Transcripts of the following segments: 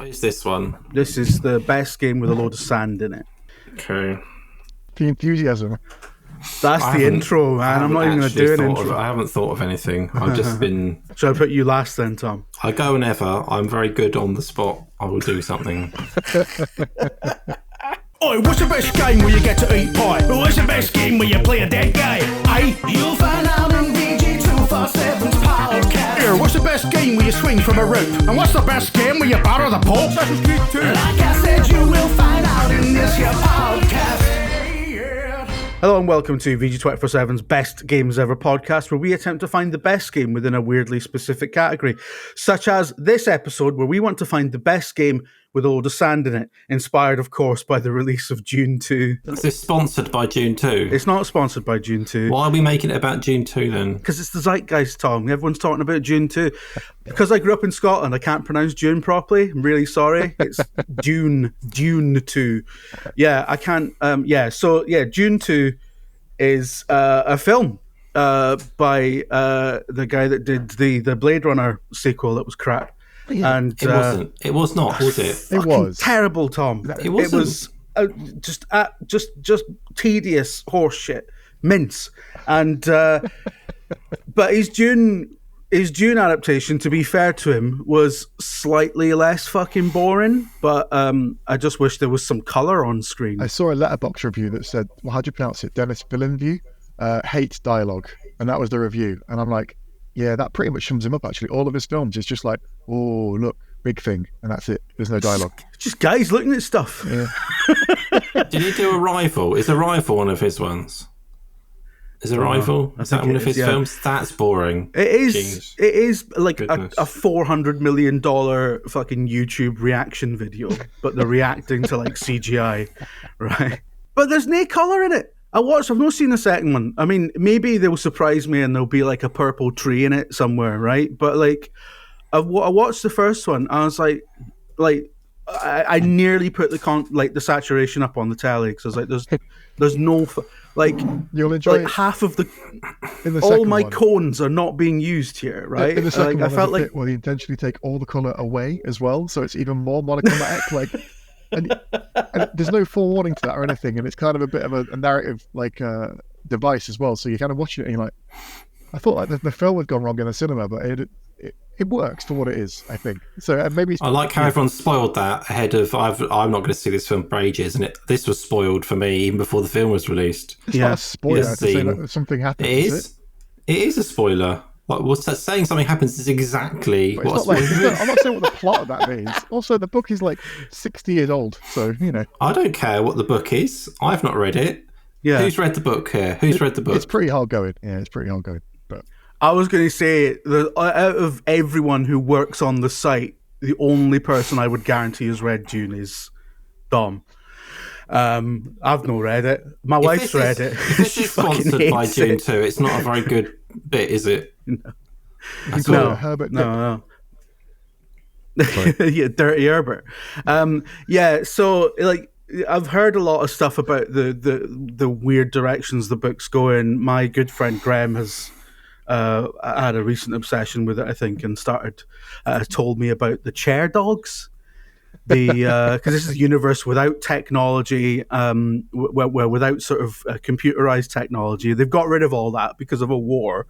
What is this one? This is the best game with a load of sand in it. Okay. The enthusiasm. That's the intro, man. I'm not even going to do an intro. I haven't thought of anything. I've just been... Shall I put you last then, Tom? I go whenever. I'm very good on the spot. I will do something. Oi, what's the best game where you get to eat pie? What's the best game where you play a dead guy? Aye, you'll find out in VG247's podcast. Here, what's the best game where you swing from a rope? And what's the best game where you batter the Pope? Assassin's Creed 2. Like I said, you will find out in this your podcast. Hello and welcome to VG247's Best Games Ever podcast, where we attempt to find the best game within a weirdly specific category, such as this episode where we want to find the best game with a load of sand in it, inspired, of course, by the release of Dune 2. Is this sponsored by Dune 2? It's not sponsored by Dune 2. Why are we making it about Dune 2 then? Because it's the zeitgeist, Tom. Everyone's talking about Dune 2. Because I grew up in Scotland, I can't pronounce Dune properly. I'm really sorry. It's Dune 2. Yeah, I can't. Dune 2 is a film by the guy that did the Blade Runner sequel that was crap. Yeah, and it wasn't. It was not, was it? It was terrible, Tom. It wasn't. It was just tedious horse shit, mince, and but his Dune adaptation, to be fair to him, was slightly less fucking boring. But I just wish there was some color on screen. I saw a letterbox review that said, "Well, how do you pronounce it?" Denis Villeneuve hates dialogue, and that was the review. And I'm like, yeah, that pretty much sums him up, actually. All of his films is just like, oh, look, big thing, and that's it. There's no dialogue. Just guys looking at stuff. Yeah. Did he do Arrival? Is Arrival one of his ones? Is Arrival? Is that one of his films? That's boring. It is. Jeez. It is like a $400 million fucking YouTube reaction video, but they're reacting to like CGI, right? But there's no colour in it. I've not seen the second one. I mean, maybe they'll surprise me and there'll be like a purple tree in it somewhere, right? But like, I watched the first one. I was like, I nearly put the saturation up on the telly because I was like, there's no you'll enjoy like half of in the all my one. Cones are not being used here, right? In the second one, I felt like they intentionally take all the colour away as well, so it's even more monochromatic. And there's no forewarning to that or anything, and it's kind of a bit of a narrative device as well. So you're kind of watching it and you're like, I thought like the film had gone wrong in the cinema, but it works for what it is, I think. So maybe I like how everyone spoiled that ahead of I'm not going to see this film for ages, and this was spoiled for me even before the film was released. It's not a spoiler to say that something happens. It is. It is a spoiler. Like, what's that saying? Something happens is exactly what a spoiler is. I'm not saying what the plot of that means. Also, the book is like 60 years old, so you know. I don't care what the book is. I've not read it. Yeah. Who's read the book here? Who's read the book? It's pretty hard going. Yeah, it's pretty hard going. But I was going to say, out of everyone who works on the site, the only person I would guarantee has read Dune is Dom. I've not read it. My wife's read it. This is sponsored by Dune 2. It's not a very good bit, is it? No. Herbert. No. Yeah, Dirty Herbert. So like I've heard a lot of stuff about the weird directions the book's going. My good friend Graham has had a recent obsession with it, I think, and told me about the chair dogs. Because this is a universe without technology, where without sort of computerized technology. They've got rid of all that because of a war.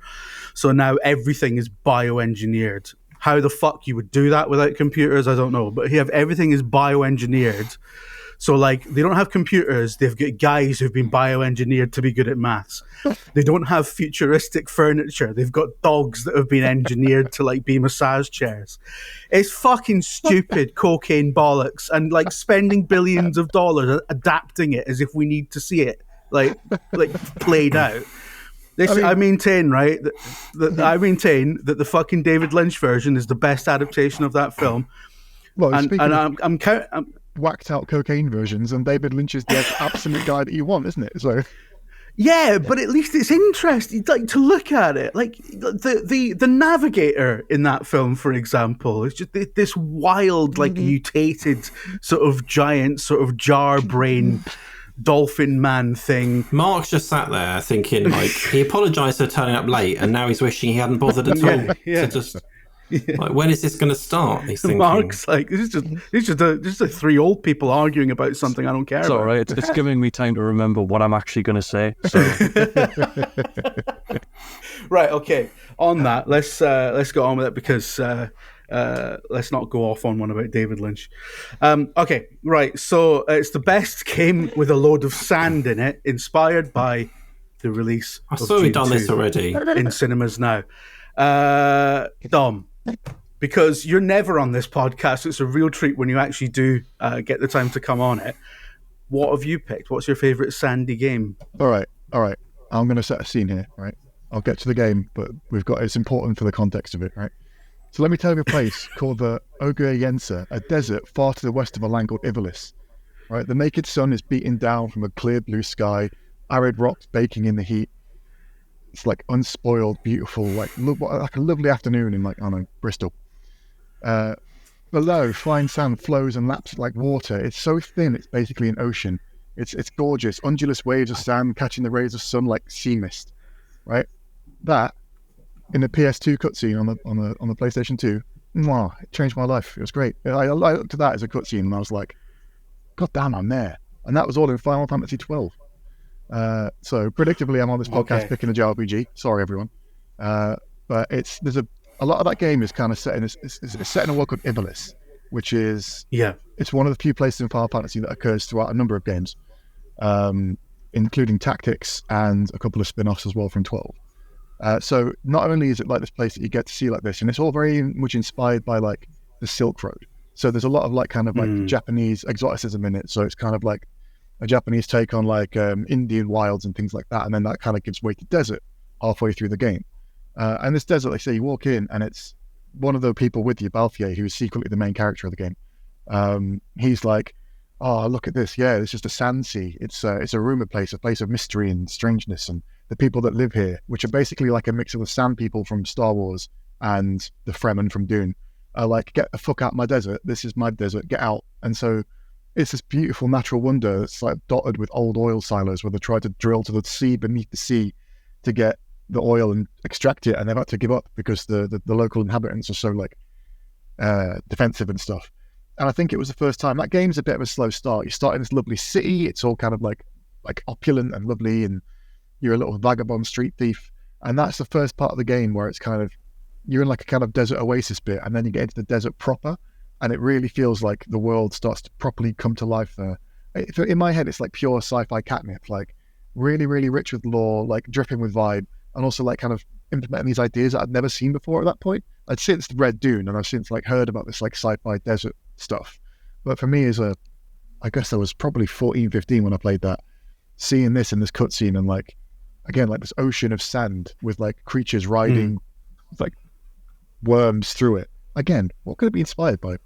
So now everything is bioengineered. How the fuck you would do that without computers, I don't know. But everything is bioengineered. So, like, they don't have computers. They've got guys who've been bioengineered to be good at maths. They don't have futuristic furniture. They've got dogs that have been engineered to, like, be massage chairs. It's fucking stupid cocaine bollocks and, like, spending billions of dollars adapting it as if we need to see it, like played out. I maintain that the fucking David Lynch version is the best adaptation of that film. Well, I'm whacked out cocaine versions, and David Lynch is the absolute guy that you want, isn't it? So yeah, but at least it's interesting, like, to look at it. Like the navigator in that film, for example, is just this wild, like, mutated sort of giant, sort of jar brain dolphin man thing. Mark's just sat there thinking, like, he apologised for turning up late, and now he's wishing he hadn't bothered at all. Yeah. Like, when is this going to start? He's thinking. Mark's like, this is just 3 old people arguing about something I don't care It's about. all right. It's giving me time to remember what I'm actually going to say. So. Right. Okay. On that, let's get on with it because let's not go off on one about David Lynch. Okay. Right. So it's the best game with a load of sand in it, inspired by the release. I saw we've done this already in cinemas now. Dom, because you're never on this podcast, it's a real treat when you actually do get the time to come on it. What have you picked? What's your favourite sandy game? All right. I'm going to set a scene here, right? I'll get to the game, but it's important for the context of it, right? So let me tell you a place called the Oguyensa, a desert far to the west of a land called Ivalis. Right? The naked sun is beating down from a clear blue sky, arid rocks baking in the heat. It's like unspoiled, beautiful, like a lovely afternoon in Bristol. Below, fine sand flows and laps like water. It's so thin, it's basically an ocean. It's gorgeous, undulous waves of sand catching the rays of sun like sea mist. Right? That in the PS2 cutscene on the PlayStation 2, it changed my life. It was great. I looked at that as a cutscene and I was like, God damn, I'm there. And that was all in Final Fantasy 12. So predictably, I'm on this podcast picking a JRPG. Sorry, everyone. But there's a lot of that game is kind of set in a world called Ivalis, which is it's one of the few places in Final Fantasy that occurs throughout a number of games, including Tactics and a couple of spin-offs as well from 12. So not only is it like this place that you get to see like this, and it's all very much inspired by like the Silk Road. So there's a lot of like kind of like Japanese exoticism in it. So it's kind of like a Japanese take on like Indian wilds and things like that, and then that kind of gives way to desert halfway through the game. And this desert, like say, you walk in and it's one of the people with you, Balthier, who is secretly the main character of the game. He's like, oh, look at this. Yeah, it's just a sand sea. It's a rumored place, a place of mystery and strangeness. And the people that live here, which are basically like a mix of the sand people from Star Wars and the Fremen from Dune, are like, get the fuck out my desert. This is my desert. Get out. And so it's this beautiful natural wonder that's like dotted with old oil silos where they try to drill to the sea beneath the sea to get the oil and extract it, and they've had to give up because the local inhabitants are so like defensive and stuff. And I think it was the first time. That game's a bit of a slow start. You start in this lovely city, it's all kind of like opulent and lovely, and you're a little vagabond street thief, and that's the first part of the game where it's kind of you're in like a kind of desert oasis bit, and then you get into the desert proper, and it really feels like the world starts to properly come to life there. In my head, it's like pure sci-fi catnip, like really, really rich with lore, like dripping with vibe, and also like kind of implementing these ideas that I'd never seen before at that point. I'd since read Dune, and I've since like heard about this like sci-fi desert stuff. But for me, I guess I was probably 14, 15 when I played that, seeing this in this cutscene and like, again, like this ocean of sand with like creatures riding like worms through it. Again, what could it be inspired by?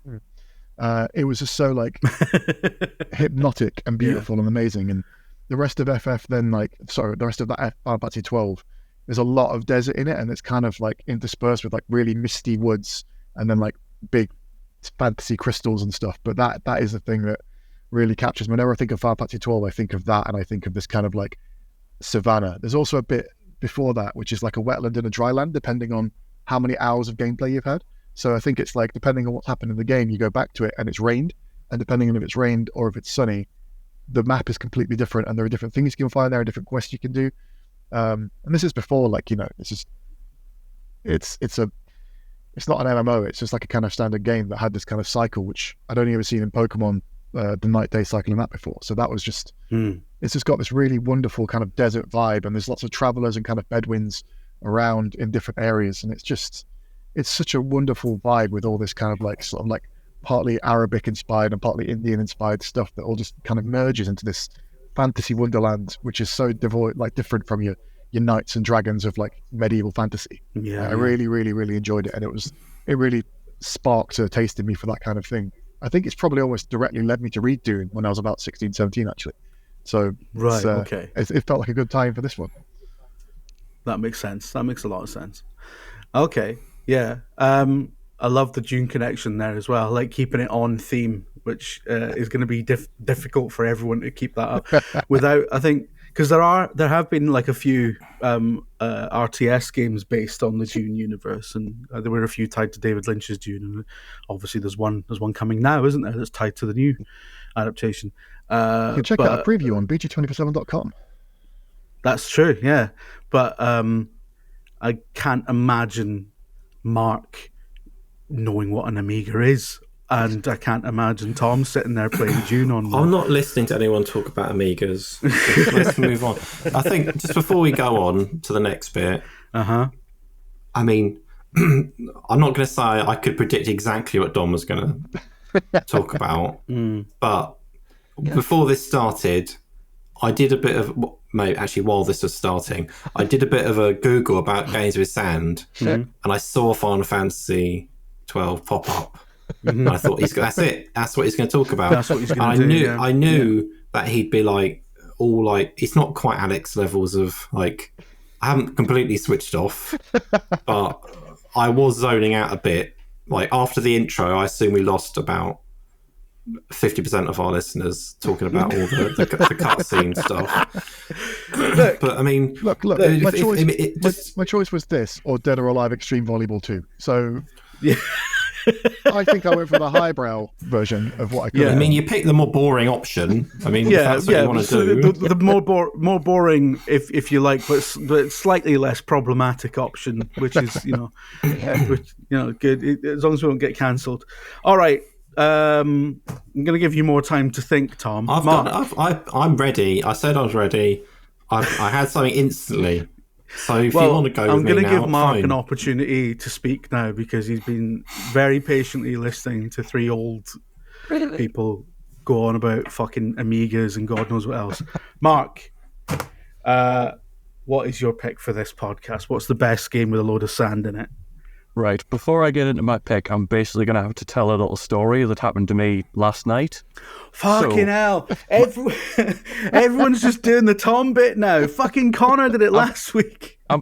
It was just so like hypnotic and beautiful and amazing. And the rest of the rest of that Final Fantasy 12, there's a lot of desert in it, and it's kind of like interspersed with like really misty woods and then like big fantasy crystals and stuff. But that is the thing that really captures me. Whenever I think of Final Fantasy 12, I think of that, and I think of this kind of like savannah. There's also a bit before that, which is like a wetland and a dry land, depending on how many hours of gameplay you've had. So I think it's like, depending on what's happened in the game, you go back to it and it's rained, and depending on if it's rained or if it's sunny, the map is completely different, and there are different things you can find there, different quests you can do. And this is before, like, you know, it's not an MMO. It's just like a kind of standard game that had this kind of cycle, which I'd only ever seen in Pokemon, the night-day cycle in that before. So that was just, it's just got this really wonderful kind of desert vibe, and there's lots of travelers and kind of Bedouins around in different areas, and it's such a wonderful vibe with all this kind of like sort of like partly Arabic inspired and partly Indian inspired stuff that all just kind of merges into this fantasy wonderland, which is so different from your knights and dragons of like medieval fantasy. I really, really, really enjoyed it, and it really sparked a taste in me for that kind of thing. I think it's probably almost directly led me to read Dune when I was about 16, 17 actually. So it felt like a good time for this one. That makes sense. That makes a lot of sense. Okay, yeah. I love the Dune connection there as well. I like keeping it on theme, which is going to be difficult for everyone to keep that up without. I think Because there have been like a few RTS games based on the Dune universe, and there were a few tied to David Lynch's Dune, and obviously there's one coming now, isn't there? That's tied to the new adaptation. You can check out a preview on bg247.com. That's true, yeah. But I can't imagine Mark knowing what an Amiga is. And I can't imagine Tom sitting there playing Dune on one. I'm not listening to anyone talk about Amigas. Let's move on. I think just before we go on to the next bit, I mean, I'm not going to say I could predict exactly what Dom was going to talk about, but before this started, I did a bit of, actually while this was starting, I did a bit of a Google about games with sand, and I saw Final Fantasy 12 pop up. And I thought that's it. That's what he's going to talk about. That's what he's going to do. I knew that he'd be like all like. It's not quite Alex levels of like. I haven't completely switched off, but I was zoning out a bit. Like after the intro, I assume we lost about 50% of our listeners talking about all the cutscene stuff. But I mean, look. My choice was this or Dead or Alive Extreme Volleyball 2. So. Yeah. I think I went for the highbrow version of what I could. Yeah, I mean, you pick the more boring option. I mean, if that's what you want to do. The more boring, if you like, but slightly less problematic option, which is good as long as we don't get cancelled. All right, I'm going to give you more time to think, Tom. I'm ready. I said I was ready. I had something instantly. So if you want to go with I'm going to now, give Mark fine. an opportunity to speak now because he's been very patiently listening to three old people go on about fucking Amigas and God knows what else. Mark, what is your pick for this podcast? What's the best game with a load of sand in it? Right, before I get into my pick, I'm basically going to have to tell a little story that happened to me last night. Fucking hell. Everyone's just doing the Tom bit now. Fucking Connor did it last week. I'm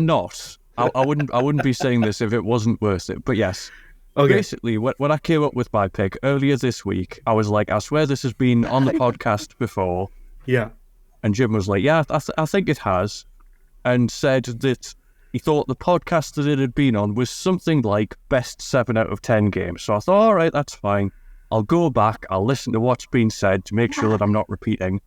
not. I wouldn't be saying this if it wasn't worth it, but yes. Okay. Basically, when I came up with my pick earlier this week, I was like, I swear this has been on the podcast before. Yeah. And Jim was like, yeah, I think it has. And said that he thought the podcast that it had been on was something like best 7 out of 10 games. So I thought, all right, that's fine. I'll go back, I'll listen to what's been said to make sure that I'm not repeating.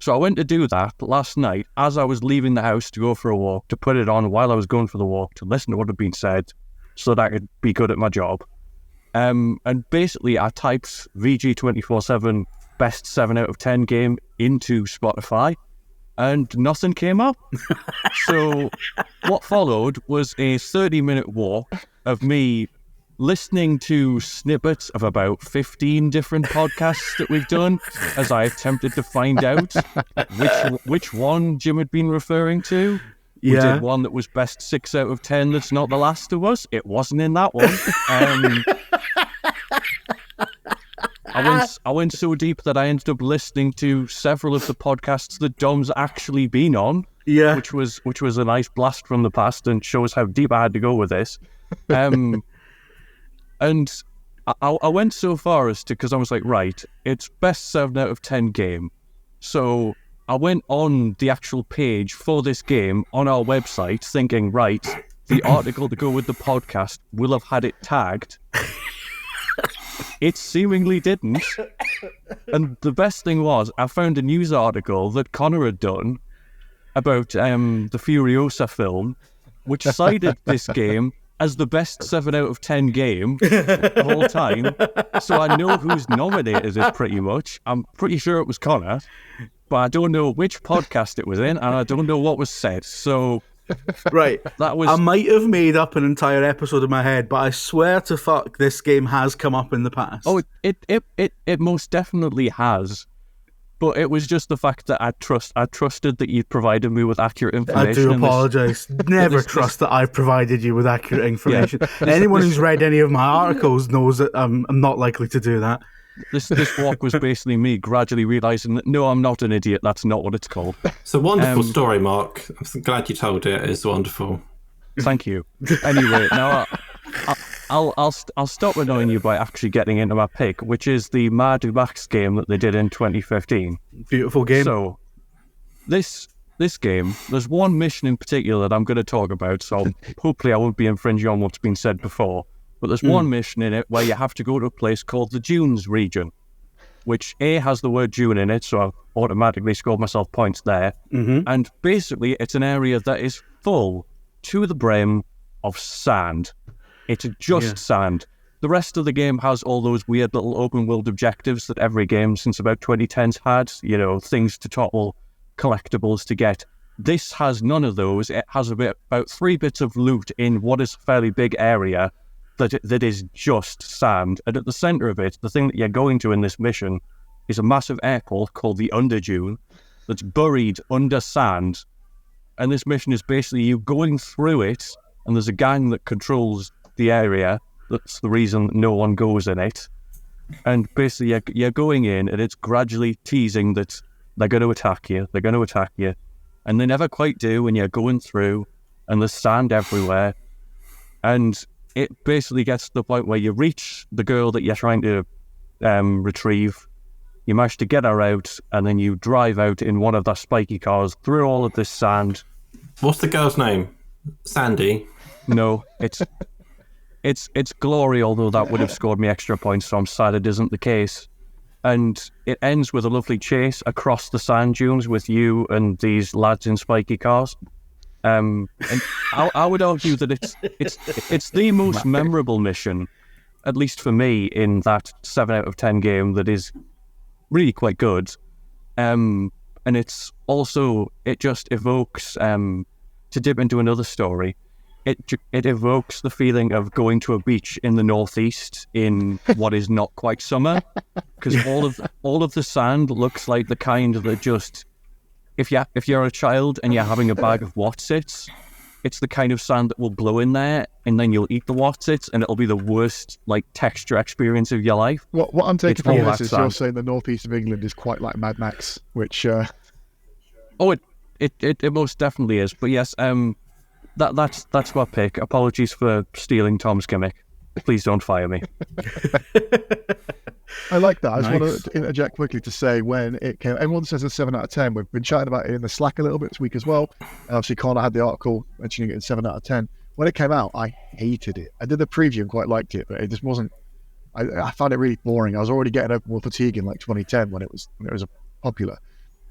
So I went to do that last night as I was leaving the house to go for a walk, to put it on while I was going for the walk, to listen to what had been said so that I could be good at my job. And basically I typed VG247 best 7 out of 10 game into Spotify, and nothing came up. So what followed was a 30-minute walk of me listening to snippets of about 15 different podcasts that we've done as I attempted to find out which one Jim had been referring to. We did one that was best 6 out of 10 that's not The Last of Us. It wasn't in that one. I went so deep that I ended up listening to several of the podcasts that Dom's actually been on. Yeah, which was a nice blast from the past and shows how deep I had to go with this. And I went so far as to, because I was like, right, it's best 7 out of 10 game. So I went on the actual page for this game on our website thinking, right, the article to go with the podcast will have had it tagged. It seemingly didn't. And the best thing was, I found a news article that Connor had done about the Furiosa film, which cited this game as the best 7 out of 10 game the whole time. So I know who's nominated it pretty much. I'm pretty sure it was Connor, but I don't know which podcast it was in, and I don't know what was said. So right, I might have made up an entire episode in my head, but I swear to fuck, this game has come up in the past. Oh, it most definitely has. But it was just the fact that I trusted that you'd provided me with accurate information. I do apologise. Never trust that I've provided you with accurate information. Yeah. Anyone who's read any of my articles knows that I'm not likely to do that. This walk was basically me gradually realising that, no, I'm not an idiot. That's not what it's called. It's a wonderful story, Mark. I'm glad you told it. It's wonderful. Thank you. Anyway, now I'll stop annoying you by actually getting into my pick, which is the Mad Max game that they did in 2015. Beautiful game. So this game, there's one mission in particular that I'm going to talk about, so hopefully I won't be infringing on what's been said before, but there's one mission in it where you have to go to a place called the Dunes region, which has the word Dune in it, so I've automatically scored myself points there. And basically, it's an area that is full to the brim of sand. It's just sand. The rest of the game has all those weird little open world objectives that every game since about 2010's had, you know, things to topple, collectibles to get. This has none of those. It has about 3 bits of loot in what is a fairly big area that is just sand. And at the centre of it, the thing that you're going to in this mission is a massive airport called the Underdune that's buried under sand. And this mission is basically you going through it, and there's a gang that controls the area. That's the reason no one goes in it. And basically you're going in, and it's gradually teasing that they're going to attack you. And they never quite do when you're going through, and there's sand everywhere. And it basically gets to the point where you reach the girl that you're trying to retrieve. You manage to get her out, and then you drive out in one of the spiky cars through all of this sand. What's the girl's name? Sandy? No, it's Glory, although that would have scored me extra points, so I'm sad it isn't the case. And it ends with a lovely chase across the sand dunes with you and these lads in spiky cars. And I would argue that it's the most memorable mission, at least for me, in that 7 out of 10 game that is really quite good. And it's also, it just evokes, to dip into another story, it evokes the feeling of going to a beach in the northeast in what is not quite summer, because all of the sand looks like the kind that just, if you're a child and you're having a bag of Wotsits, it's the kind of sand that will blow in there, and then you'll eat the Wotsits, and it'll be the worst texture experience of your life. What I'm taking from this is sand. you're saying the northeast of England is quite like Mad Max, which Oh, it most definitely is. But yes, that's my pick. Apologies for stealing Tom's gimmick. Please don't fire me. I like that. I just want to interject quickly to say when it came, everyone says a 7 out of 10. We've been chatting about it in the Slack a little bit this week as well. Obviously, Connor had the article mentioning it in 7 out of 10. When it came out, I hated it. I did the preview and quite liked it, but it just wasn't. I found it really boring. I was already getting over more fatigue in 2010 when it was popular.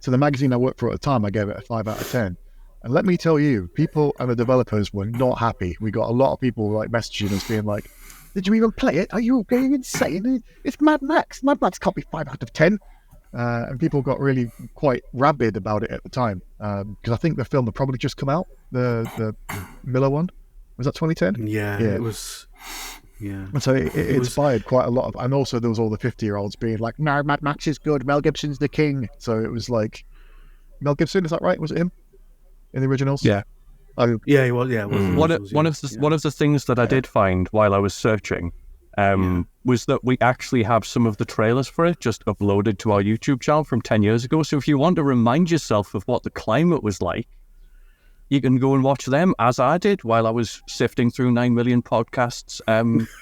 So the magazine I worked for at the time, I gave it a 5 out of 10. And let me tell you, people and the developers were not happy. We got a lot of people messaging us being like, "Did you even play it? Are you going insane? It's Mad Max. Mad Max can't be 5 out of 10." And people got really quite rabid about it at the time because I think the film had probably just come out. The Miller one, was that 2010? Yeah, it was. Yeah. And so it inspired quite a lot of, and also there was all the 50-year-olds being like, "No, Mad Max is good. Mel Gibson's the king." So it was like, Mel Gibson, is that right? Was it him in the originals? Yeah. Yeah, he was. Yeah, one of the things that I did find while I was searching was that we actually have some of the trailers for it just uploaded to our YouTube channel from 10 years ago. So if you want to remind yourself of what the climate was like, you can go and watch them, as I did while I was sifting through 9 million podcasts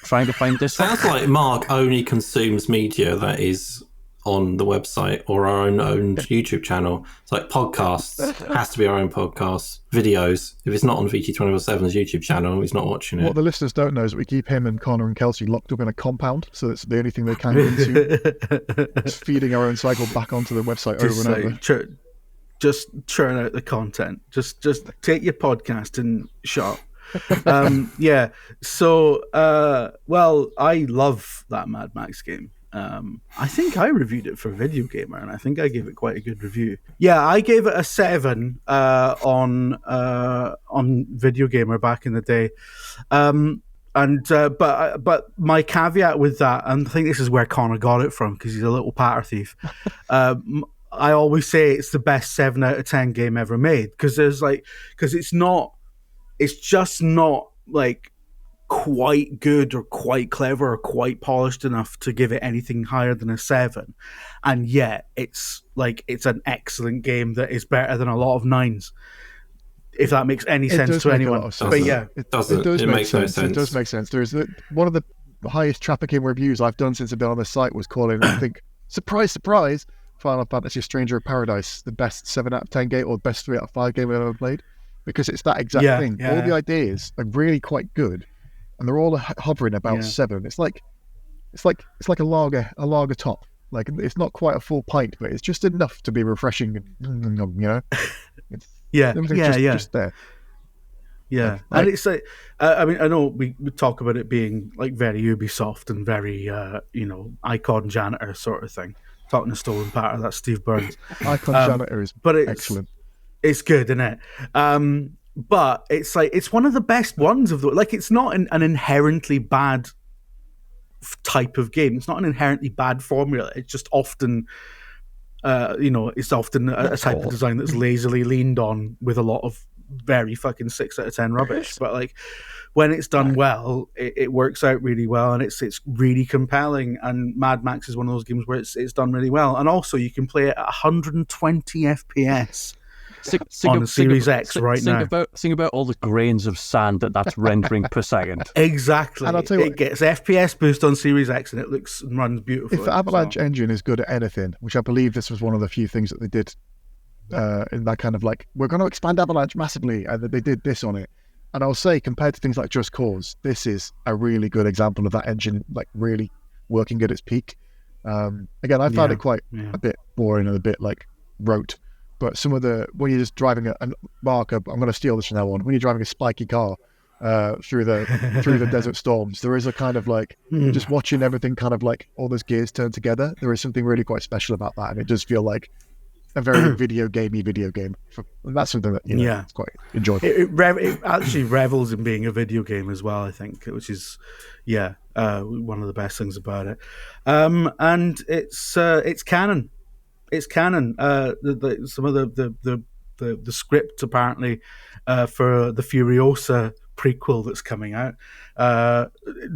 trying to find this. Sounds like Mark only consumes media that is on the website or our own YouTube channel. It's like podcasts. It has to be our own podcast. Videos. If it's not on VT247's YouTube channel, he's not watching it. What the listeners don't know is that we keep him and Connor and Kelsey locked up in a compound, so it's the only thing they can consume. Just feeding our own cycle back onto the website over and over. Just churn out the content. Just take your podcast and shut up. Yeah. So, well, I love that Mad Max game. I think I reviewed it for Video Gamer, and I think I gave it quite a good review. Yeah, I gave it a 7 on Video Gamer back in the day. But my caveat with that, and I think this is where Connor got it from because he's a little patter thief. I always say it's the best 7 out of 10 game ever made because it's just not quite good or quite clever or quite polished enough to give it anything higher than a 7, and yet it's an excellent game that is better than a lot of 9s, if that makes any sense to anyone. But yeah, it doesn't. It makes no sense. It does make sense. There's one of the highest trafficking reviews I've done since I've been on this site was calling, I think, surprise Final Fantasy Stranger of Paradise the best 7 out of 10 game or best 3 out of 5 game I've ever played, because it's that exact thing. All the ideas are really quite good, and they're all hovering about 7. It's like a lager top. Like, it's not quite a full pint, but it's just enough to be refreshing. It's, everything's just there. Yeah, and it's like, I mean, I know we talk about it being like very Ubisoft and very, Icon Janitor sort of thing. Talking to Stolen Patter, that's Steve Burns. Icon Janitor is excellent. It's good, isn't it? But it's like, it's one of the best ones of the, like, it's not an inherently bad type of game. It's not an inherently bad formula. It's just often, it's often a type of design that's lazily leaned on with a lot of very fucking 6 out of 10 rubbish. But like, when it's done well, it works out really well, and it's really compelling. And Mad Max is one of those games where it's done really well, and also you can play it at 120 FPS on Series X right now. Think about all the grains of sand that's rendering per second. Exactly. And I'll tell you it gets FPS boost on Series X, and it looks and runs beautifully. If the Avalanche engine is good at anything, which I believe this was one of the few things that they did in that kind of like, we're going to expand Avalanche massively, and they did this on it. And I'll say, compared to things like Just Cause, this is a really good example of that engine like really working at its peak. Again, I found it quite a bit boring and a bit like rote. But some of when you're just driving I'm going to steal this from now on. When you're driving a spiky car through the desert storms, there is a kind of like just watching everything kind of like all those gears turn together. There is something really quite special about that, and it does feel like a very video game. And that's something that it's quite enjoyable. It actually revels in being a video game as well, I think, which is one of the best things about it. And it's canon. It's canon. Some of the script apparently for the Furiosa prequel that's coming out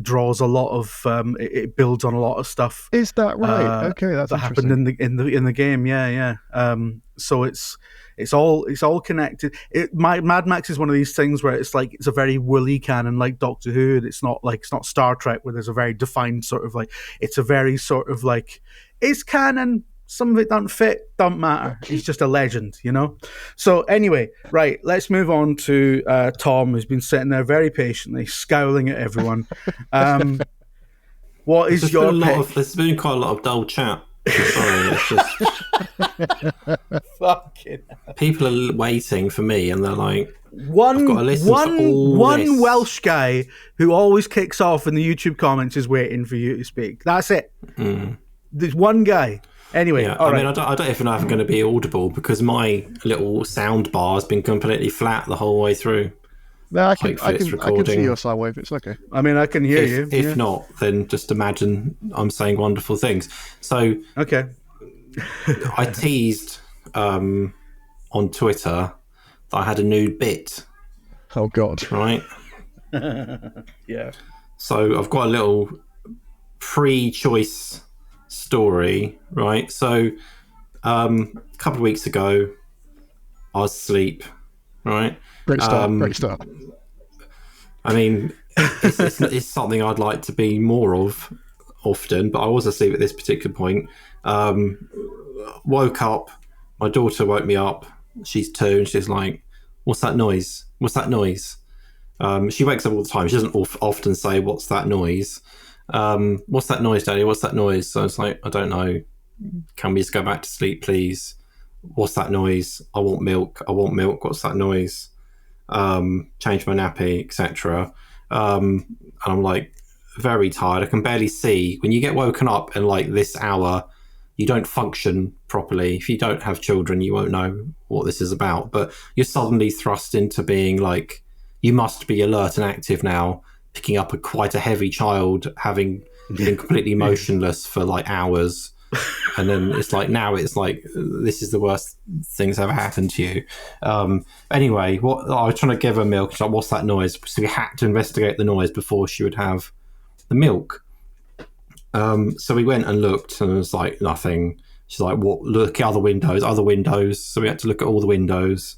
draws a lot of it builds on a lot of stuff. Is that right? Okay, that's that happened in the game. So it's all connected. Mad Max is one of these things where it's like it's a very woolly canon, like Doctor Who. And it's not Star Trek where there's a very defined sort of like, it's a very sort of like, it's canon. Some of it don't fit, don't matter. He's just a legend, So anyway, right, let's move on to Tom, who's been sitting there very patiently, scowling at everyone. What is your pick? There's been quite a lot of dull chat. Sorry, it's just fucking people are waiting for me, and they're like, one Welsh guy who always kicks off in the YouTube comments is waiting for you to speak. That's it. There's one guy. Anyway, I mean, I don't even know if I'm going to be audible because my little sound bar has been completely flat the whole way through. No, I can see your sine wave. It's okay. I mean, I can hear you. If not, then just imagine I'm saying wonderful things. So, okay, I teased on Twitter that I had a new bit. Oh God! Right? Yeah. So I've got a little pre-choice story, right? So a couple of weeks ago I was asleep, right? Great start. I mean, it's something I'd like to be more of often, but I was asleep at this particular point. Woke up, my daughter woke me up. She's 2 and she's like, what's that noise? She wakes up all the time. She doesn't often say, what's that noise? What's that noise, Daddy? What's that noise? So I was like, I don't know. Can we just go back to sleep, please? What's that noise? I want milk. What's that noise? Change my nappy, etc. And I'm like very tired. I can barely see. When you get woken up in like this hour, you don't function properly. If you don't have children, you won't know what this is about. But you're suddenly thrust into being like, you must be alert and active now. Picking up quite a heavy child, having been completely motionless for like hours, and then it's like this is the worst thing's ever happened to you. Anyway, I was trying to give her milk. She's like, what's that noise? So we had to investigate the noise before she would have the milk. So we went and looked, and it was like nothing. She's like, what? Look at other windows. So we had to look at all the windows.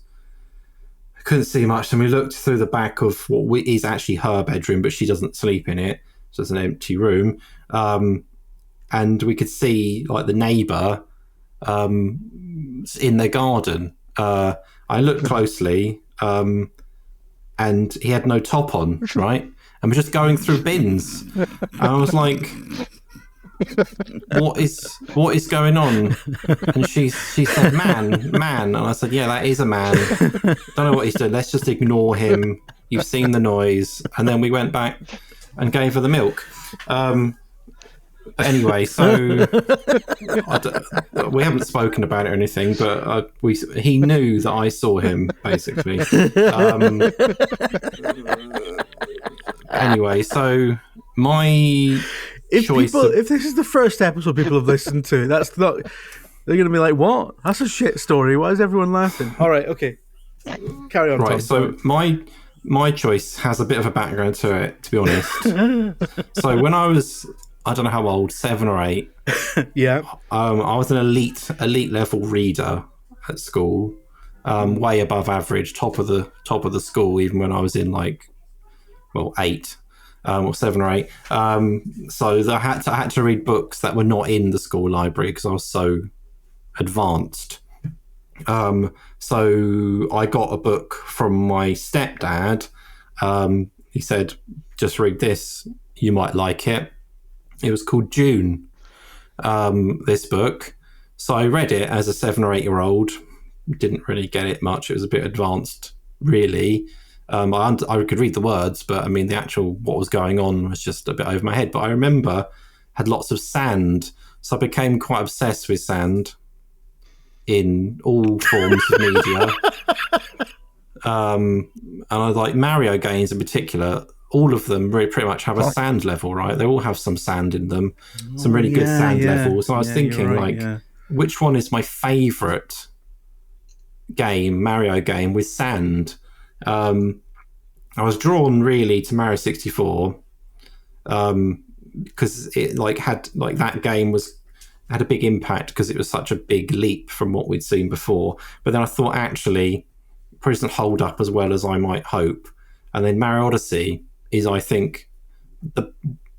Couldn't see much, and we looked through the back of what is actually her bedroom, but she doesn't sleep in it, so it's an empty room. And we could see like the neighbour in their garden. I looked closely, and he had no top on, right? And we're just going through bins. And I was like, what is going on? And she said, man. And I said, yeah, that is a man. Don't know what he's doing. Let's just ignore him. You've seen the noise. And then we went back and gave her the milk. But anyway, so we haven't spoken about it or anything, but he knew that I saw him, basically. Anyway, so my choice... If this is the first episode people have listened to, that's not... They're going to be like, what? That's a shit story. Why is everyone laughing? All right, okay. Carry on, Right, Tom. so my choice has a bit of a background to it, to be honest. So when I was... I don't know how old, 7 or 8. Yeah. I was an elite level reader at school, way above average, top of the school, even when I was in 8 or 7 or 8. So I had to read books that were not in the school library because I was so advanced. So I got a book from my stepdad. He said, "Just read this. You might like it." It was called Dune, this book. So I read it as a 7 or 8-year-old. Didn't really get it much. It was a bit advanced, really. I could read the words, but I mean, the actual what was going on was just a bit over my head. But I remember had lots of sand. So I became quite obsessed with sand in all forms of media. And I like Mario games in particular. All of them pretty much have a sand level, right? They all have some sand in them, some really good sand levels. And I was thinking, which one is my favourite game, Mario game, with sand? I was drawn really to Mario 64 because it had that game had a big impact because it was such a big leap from what we'd seen before. But then I thought, actually, it probably doesn't hold up as well as I might hope. And then Mario Odyssey is, I think,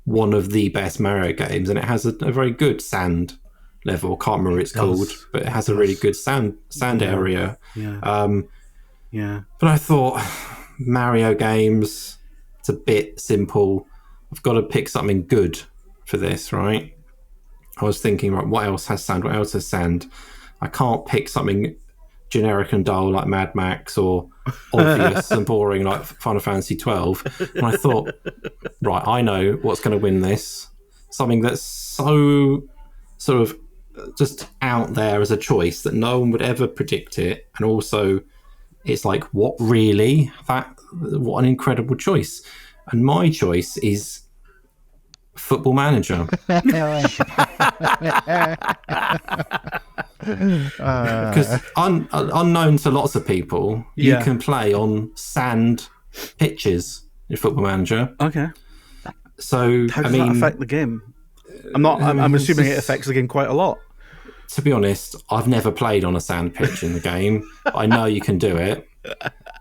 one of the best Mario games, and it has a very good sand level. Can't remember what it's called, but it has a really good sand area. Yeah. But I thought, Mario games, it's a bit simple. I've got to pick something good for this, right? I was thinking, right, what else has sand? What else has sand? I can't pick something generic and dull like Mad Max or obvious and boring like Final Fantasy 12. And I thought, right, I know what's going to win this. Something that's so sort of just out there as a choice that no one would ever predict it. And also it's like, what really? What an incredible choice. And my choice is Football Manager. Because unknown to lots of people, you can play on sand pitches in Football Manager. Okay. So how does that affect the game? I'm assuming it affects the game quite a lot. To be honest, I've never played on a sand pitch in the game. I know you can do it.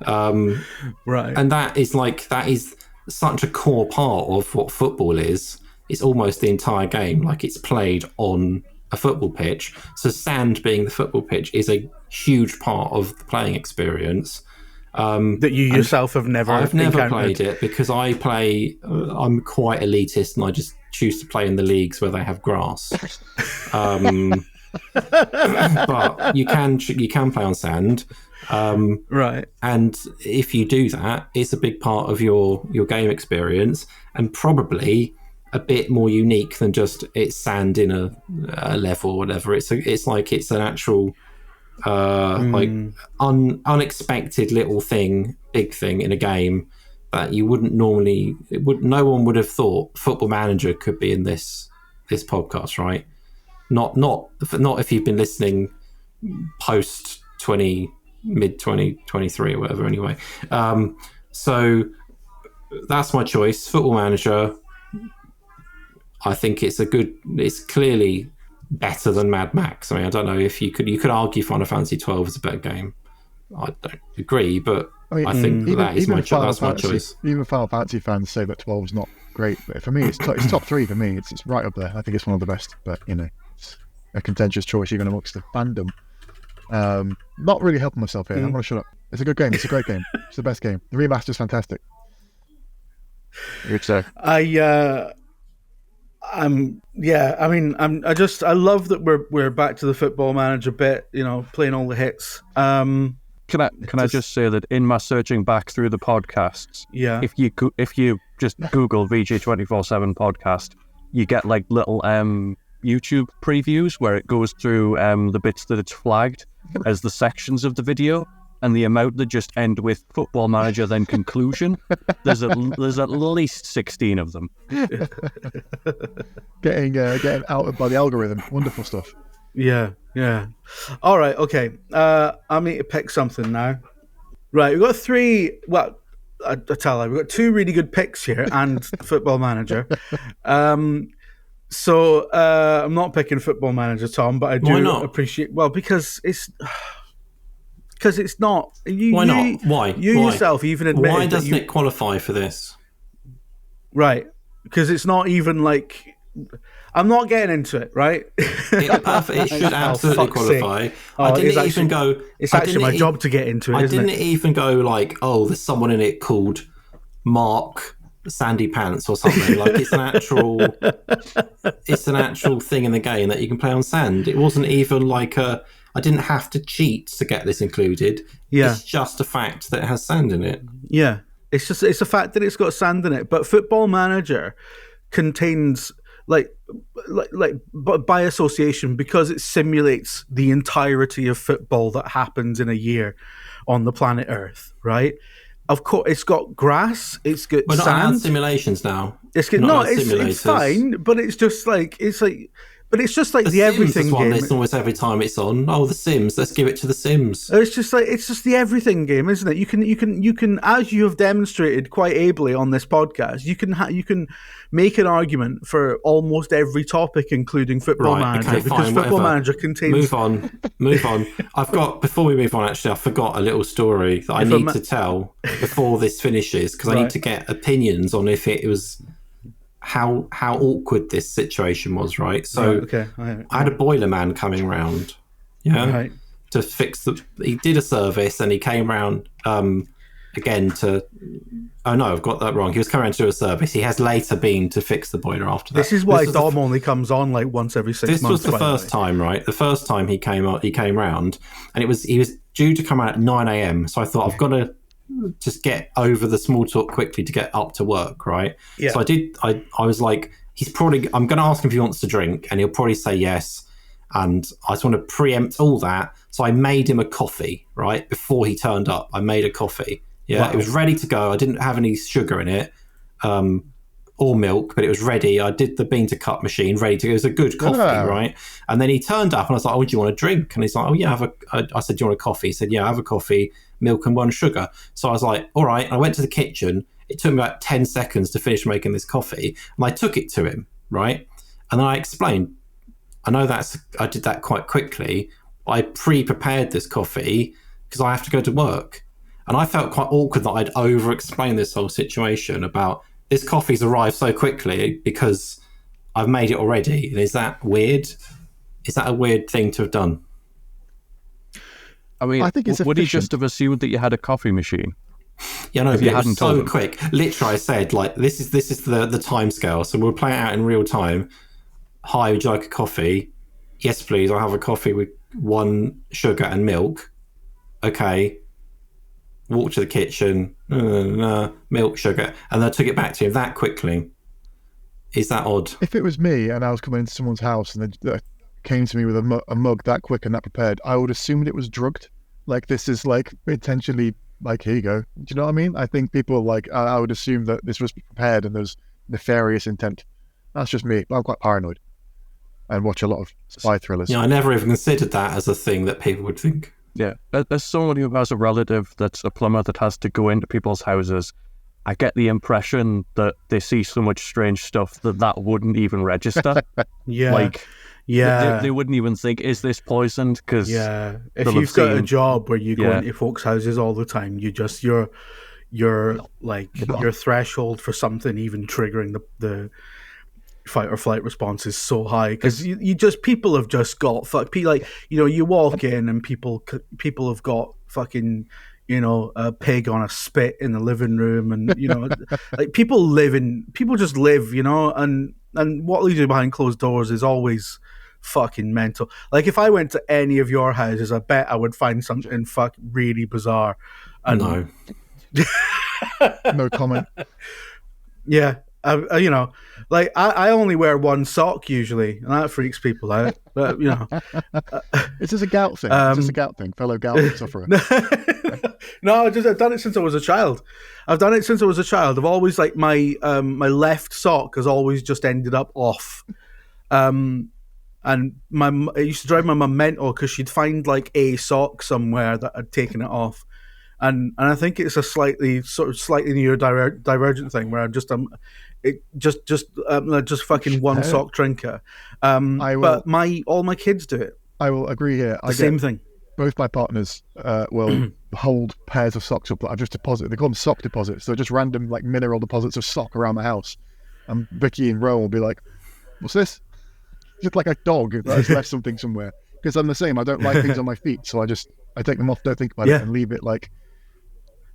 Right. And that is such a core part of what football is. It's almost the entire game. Like, it's played on a football pitch. So sand being the football pitch is a huge part of the playing experience. That you yourself have never I've never encountered. played it because I'm quite elitist and I just choose to play in the leagues where they have grass. But you can play on sand. Right. And if you do that, it's a big part of your game experience, and probably a bit more unique than just it's sand in a level or whatever. It's an actual unexpected little thing, big thing in a game that you wouldn't normally. No one would have thought Football Manager could be in this podcast, right? Not if you've been listening post mid 2023 or whatever. Anyway, so that's my choice. Football Manager. I think it's clearly better than Mad Max. I mean, I don't know if you could argue Final Fantasy 12 is a better game. I don't agree, but I think that's my choice. Even Final Fantasy fans say that 12 is not great, but for me, it's top 3 for me. It's right up there. I think it's one of the best, but a contentious choice even amongst the fandom. Not really helping myself here. I'm going to shut up. It's a good game. It's a great game. It's the best game. The remaster's fantastic. You'd say. I love that we're back to the Football Manager bit, playing all the hits. Can I just say that in my searching back through the podcasts, if you just Google VG247 podcast, you get like little YouTube previews where it goes through the bits that it's flagged as the sections of the video, and the amount that just end with Football Manager then conclusion. There's at least 16 of them. Getting outed by the algorithm. Wonderful stuff. Yeah. All right, okay. I need to pick something now. Right, we've got three. Well, I tell you, we've got two really good picks here and Football Manager. So I'm not picking Football Manager, Tom, but I do appreciate. Well, because it's not. Why not? Why? Yourself even admitted. Why doesn't it qualify for this? Right, because it's not even like. I'm not getting into it, right? It should absolutely qualify. It's actually my job to get into it. I didn't even go like, oh, there's someone in it called Mark Sandy Pants or something. Like it's an actual thing in the game that you can play on sand. It wasn't even like I didn't have to cheat to get this included. Yeah. It's just a fact that it has sand in it. Yeah. It's a fact that it's got sand in it. But Football Manager contains but by association, because it simulates the entirety of football that happens in a year on the planet Earth, right? Of course, it's got grass. It's got We're sand. Not allowed simulators now. It's fine, but it's just like But it's just like the everything Sims game. It's almost every time it's on. Oh, The Sims. Let's give it to The Sims. It's just the everything game, isn't it? You can, as you have demonstrated quite ably on this podcast, you can make an argument for almost every topic, including Football Manager, because Football Manager contains. Move on. Before we move on, actually, I forgot a little story that I need to tell before this finishes, because I need to get opinions on if it was. How awkward this situation was, right? So I had a boiler man coming round, to fix he did a service and he came round again to. Oh no, I've got that wrong. He was coming around to do a service. He has later been to fix the boiler after that. This is why Dom only comes on like once every 6 months. This was the first time, right? The first time he came round, and he was due to come out at 9 a.m. So I thought I've got to just get over the small talk quickly to get up to work, right? Yeah. So I was like, I'm going to ask him if he wants to drink, and he'll probably say yes. And I just want to preempt all that. So I made him a coffee, right? Before he turned up, I made a coffee. Yeah. Wow. It was ready to go. I didn't have any sugar in it, or milk, but it was ready. I did the bean to cup machine, ready to go. It was a good coffee, right? And then he turned up and I was like, oh, do you want a drink? And he's like, oh yeah, I said, do you want a coffee? He said, yeah, I have a coffee, milk and 1 sugar. So I was like, all right. And I went to the kitchen. It took me about 10 seconds to finish making this coffee. And I took it to him, right? And then I explained, I did that quite quickly. I pre-prepared this coffee because I have to go to work. And I felt quite awkward that I'd over-explained this whole situation about this coffee's arrived so quickly because I've made it already. Is that weird? Is that a weird thing to have done? I mean, I think it's would he just have assumed that you had a coffee machine? Yeah, no, but it was so quick. Literally, I said, like, this is the time scale. So we'll play it out in real time. Hi, would you like a coffee? Yes, please. I'll have a coffee with 1 sugar and milk. Okay. Walk to the kitchen. Milk, sugar. And I took it back to him that quickly. Is that odd? If it was me and I was coming into someone's house and they came to me with a mug that quick and that prepared, I would assume it was drugged. Like, this is like intentionally, like, here you go. Do you know what I mean? I think people I would assume that this was prepared and there's nefarious intent. That's just me. I'm quite paranoid and watch a lot of spy thrillers. Yeah, I never even considered that as a thing that people would think. Yeah, as someone who has a relative that's a plumber that has to go into people's houses, I get the impression that they see so much strange stuff that wouldn't even register. They wouldn't even think, is this poisoned? Because if you've got a job where you go into folks' houses all the time, your threshold for something even triggering the fight or flight response is so high because people have just got you walk in and people have got fucking a pig on a spit in the living room, and like people just live, and what leads you behind closed doors is always fucking mental. Like if I went to any of your houses, I bet I would find something really bizarre. And no. No comment. Yeah. I only wear one sock usually, and that freaks people out. But Is this a gout thing? Is this a gout thing, fellow gout sufferer? No, I've done it since I was a child. I've always my left sock has always just ended up off. And it used to drive my mum mental because she'd find like a sock somewhere that had taken it off. And I think it's a slightly neurodivergent thing where I'm just fucking one sock drinker. But all my kids do it. I will agree here. Same thing. Both my partners will hold pairs of socks up that I've just deposited. They call them sock deposits. So just random like mineral deposits of sock around the house. And Vicky and Ro will be like, "What's this?" Just like a dog that has left something somewhere. Because I'm the same. I don't like things on my feet, so I take them off, don't think about it, and leave it like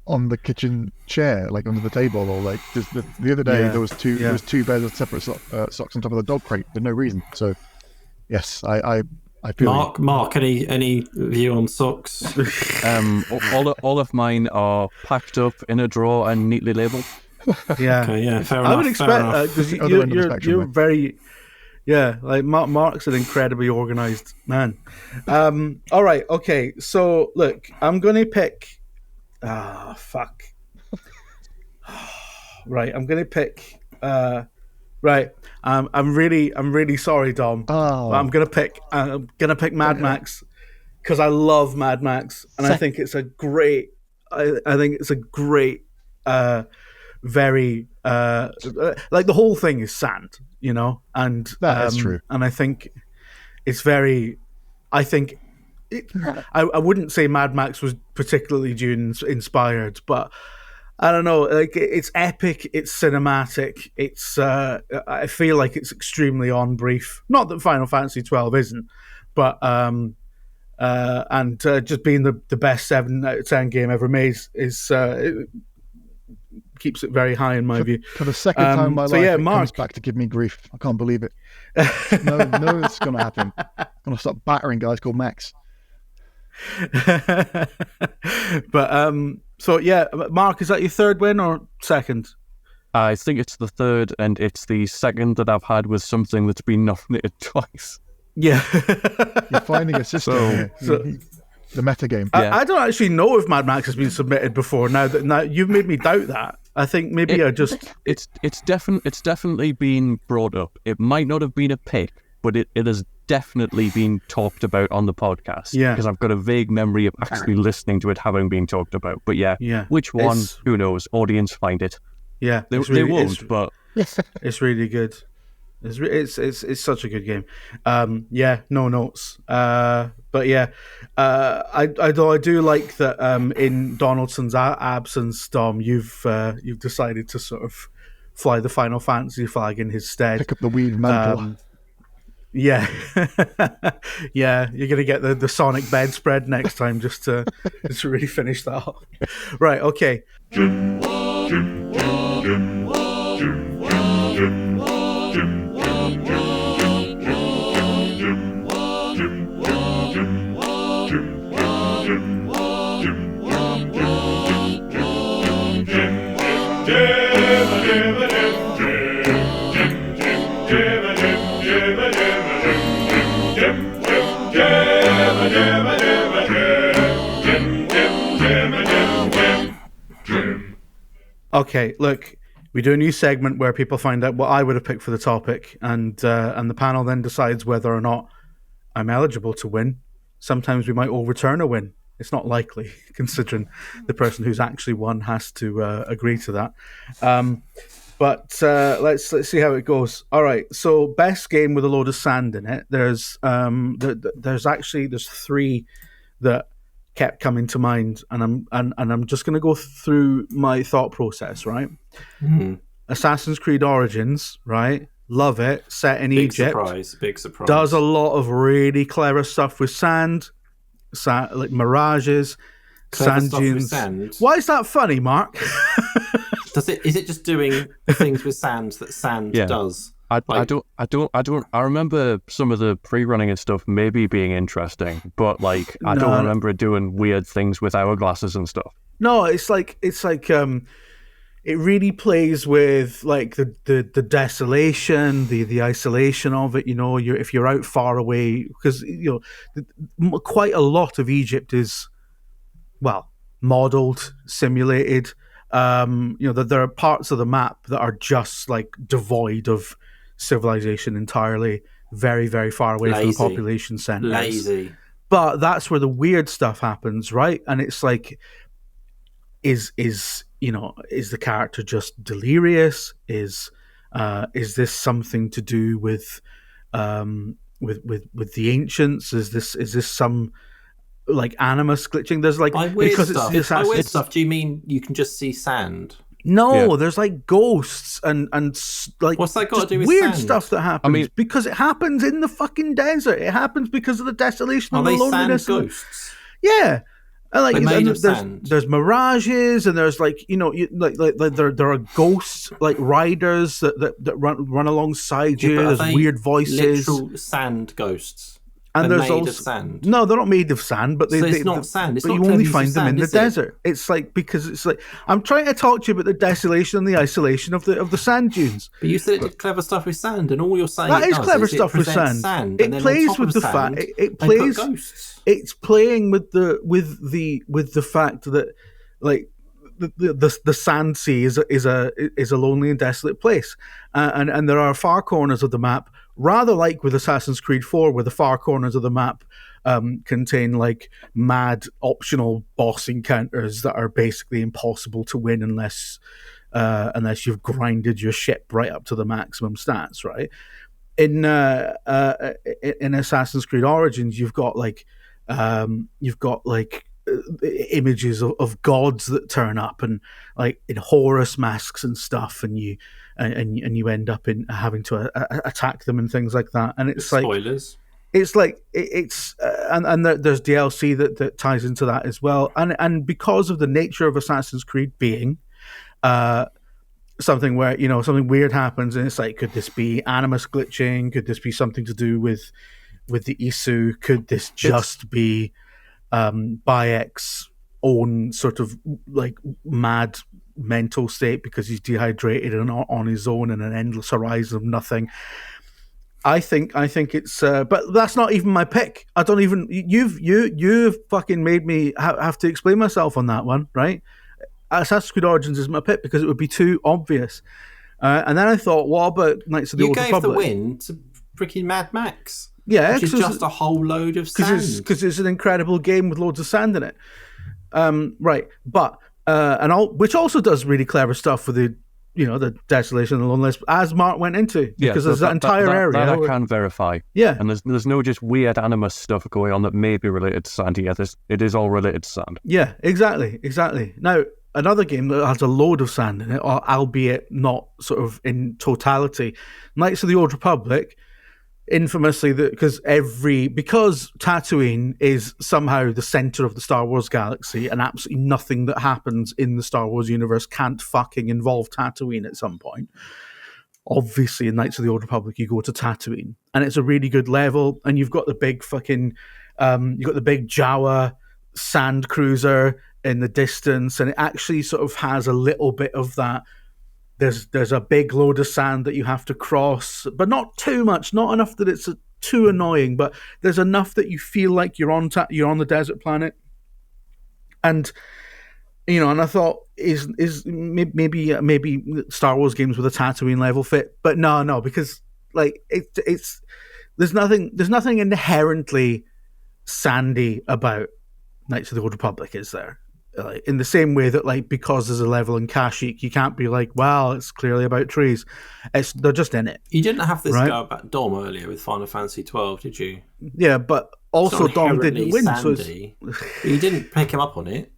on the kitchen chair, like under the table, or like just the other day there was two pairs of separate socks on top of the dog crate for no reason. So yes, I feel Mark, any view on socks? All of mine are packed up in a drawer and neatly labelled. Yeah, okay, yeah, fair enough. I would expect because you're very. Yeah, like Mark's an incredibly organised man. All right, okay. So look, I'm gonna pick. Fuck. Right, I'm gonna pick. Right, I'm really sorry, Dom. Oh. But I'm gonna pick Mad Max because I love Mad Max, and I think it's a great. I think it's a great. Very like the whole thing is sand, and that is true. And I think it's very. I think I wouldn't say Mad Max was particularly Dune inspired, but I don't know. Like it's epic, it's cinematic. It's I feel like it's extremely on brief. Not that Final Fantasy 12 isn't, but just being the best 7 out of 10 game ever made is. Keeps it very high in my view. For the second time in my life, it Mark. comes back to give me grief. I can't believe it. No, it's going to happen. I'm going to stop battering guys called Max. But so yeah, Mark, is that your third win or second? I think it's the third, and it's the second that I've had with something that's been nominated twice. Yeah, you're finding a system here. The meta game. I don't actually know if Mad Max has been submitted before. Now you've made me doubt that. I think maybe it's definitely been brought up. It might not have been a pick, but it has definitely been talked about on the podcast. Yeah, because I've got a vague memory of actually listening to it having been talked about. But yeah. Which one? Who knows? Audience find it. Yeah, they won't. But it's really good. It's such a good game. No notes. But yeah, I do like that. In Donaldson's absence, Dom, you've decided to sort of fly the Final Fantasy flag in his stead. Pick up the weed mantle. Yeah, yeah. You're gonna get the Sonic bedspread next time just to really finish that off. Right. Okay. Okay, look, we do a new segment where people find out what I would have picked for the topic, and the panel then decides whether or not I'm eligible to win. Sometimes we might overturn a win. It's not likely, considering the person who's actually won has to agree to that. But let's see how it goes. All right, so best game with a load of sand in it. There's 3 that kept coming to mind, and I'm just going to go through my thought process. Right, Assassin's Creed Origins, right, love it. Set in Egypt. Big surprise. Does a lot of really clever stuff with sand, like mirages, sand dunes. Sand. Why is that funny, Mark? Is it just doing things with sand that sand does? I remember some of the pre-running and stuff maybe being interesting, but like I don't remember it doing weird things with hourglasses and stuff. No, it's like it really plays with like the desolation, the isolation of it. You know, if you're out far away, because quite a lot of Egypt is modeled, simulated. There are parts of the map that are just like devoid of civilization entirely, very, very far away from the population centers. Lazy. But that's where the weird stuff happens, right? And it's like, is the character just delirious? Is this something to do with the ancients? Is this some like animus glitching? There's like weird stuff. Do you mean you can just see sand? No, there's like ghosts and like what's that got to do with weird sand? stuff that happens because it happens in the fucking desert. It happens because of the desolation and the loneliness. Sand ghosts? Yeah. And there's mirages, and there's like there are ghosts like riders that run alongside you. There's weird voices. Literal sand ghosts. And they're there's made also of sand. No, they're not made of sand, but it's not sand. It's but not you only find them sand, in the desert. It's like because it's like I'm trying to talk to you about the desolation and the isolation of the sand dunes. But you said it did clever stuff with sand, and all you're saying that is clever stuff with sand. It plays with the fact. It plays. It's playing with the fact that like the sand sea is a lonely and desolate place, and there are far corners of the map. Rather like with Assassin's Creed 4, where the far corners of the map contain like mad optional boss encounters that are basically impossible to win unless you've grinded your ship right up to the maximum stats. Right in Assassin's Creed Origins, you've got images of gods that turn up and like in Horus masks and stuff, and you end up in having to attack them and things like that. And it's like spoilers. It's like and there's DLC that ties into that as well. And because of the nature of Assassin's Creed being something where something weird happens, and it's like, could this be animus glitching? Could this be something to do with the Isu? Could this just be Bayek's own sort of like mad mental state because he's dehydrated and on his own in an endless horizon of nothing? I think it's but that's not even my pick. I don't even you've fucking made me have to explain myself on that one, right? Assassin's Creed Origins is my pick because it would be too obvious. And then I thought, what about Knights of the Old Republic? You gave the win to freaking Mad Max. Yeah, which is just a whole load of sand. Because it's an incredible game with loads of sand in it. Right, but which also does really clever stuff with the desolation and loneliness, as Mark went into, because there's that entire area that I can verify. Yeah, and there's no just weird animus stuff going on that may be related to sand. Yeah, it is all related to sand. Yeah, exactly. Now, another game that has a load of sand in it, albeit not sort of in totality, Knights of the Old Republic. Infamously, because Tatooine is somehow the center of the Star Wars galaxy, and absolutely nothing that happens in the Star Wars universe can't fucking involve Tatooine at some point. Obviously, in Knights of the Old Republic, you go to Tatooine, and it's a really good level, and you've got the big fucking, you've got the big Jawa sand cruiser in the distance, and it actually sort of has a little bit of that. There's a big load of sand that you have to cross, but not too much, not enough that it's too annoying, but there's enough that you feel like you're on the desert planet. And and I thought is maybe Star Wars games with a Tatooine level fit, but no, because like it's there's nothing inherently sandy about Knights of the Old Republic, is there? In the same way that, like, because there's a level in Kashyyyk, you can't be like, well, it's clearly about trees. They're just in it. You didn't have this go about Dom earlier with Final Fantasy 12, did you? Yeah, but also Dom didn't win. Sandy, but you didn't pick him up on it.